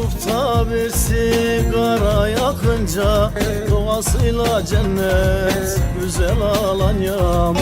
Ufukta bir sigara yakınca doğasıyla cennet güzel Alanya'm.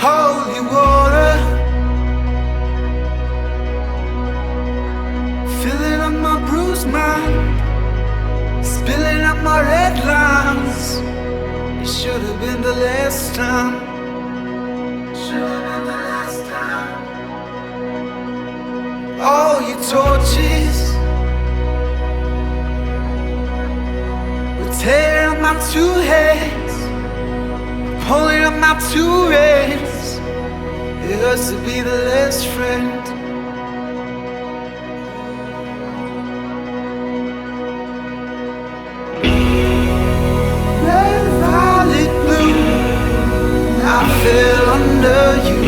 Holy water, filling up my bruised mind, spilling up my red lines. It should have been the last time. Should have been the last time. All your torches were tearing up my two heads, pulling up my two ribs. It hurts to be the last friend. Red, violet, blue, I fell under you,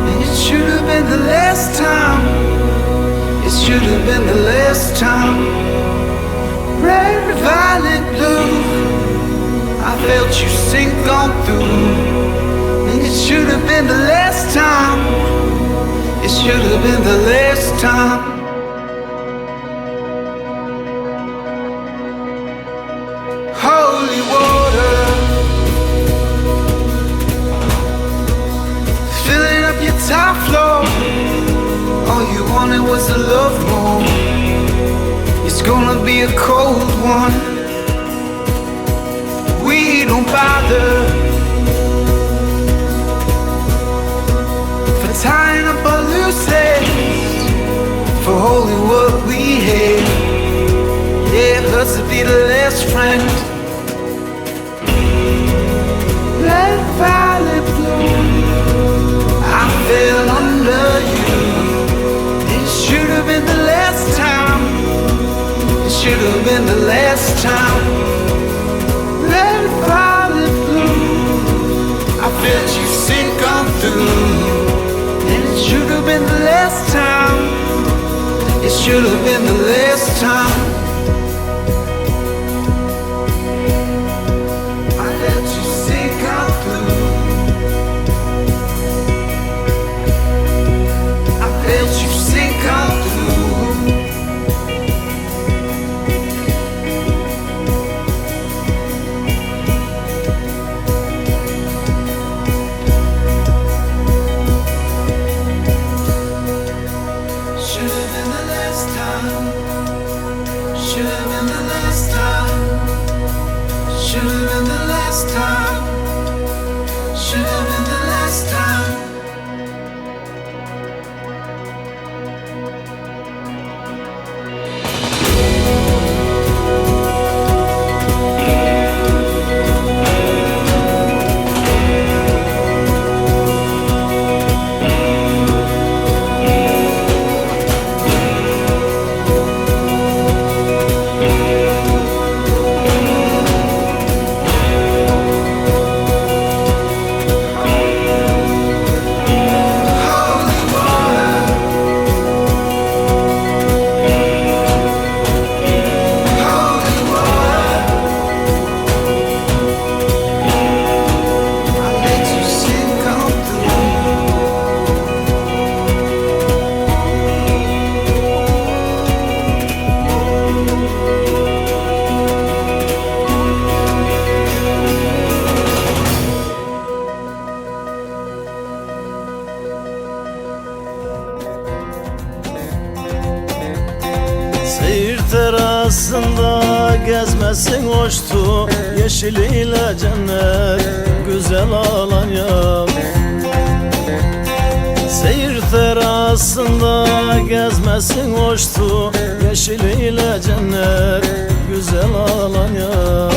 and it should have been the last time. It should have been the last time. Red, violet, blue, I felt you sink on through. It should have been the last time. It should have been the last time. Holy water, filling up your top floor. All you wanted was a love more. It's gonna be a cold one. We don't bother tying up our loose ends for holding what we had. Yeah, it hurts to be the last friend. Red, violet, blue, I fell under you. It should have been the last time. It should have been the last time. Red, violet, blue, I felt you sink on through. It should have been the last time. It should have been the last time. I let you sink out through. I felt you sink out through. terasında gezmesin hoştu, yeşiliyle cennet güzel Alanya'm. Seyir terasında gezmesin hoştu, yeşiliyle cennet güzel Alanya'm.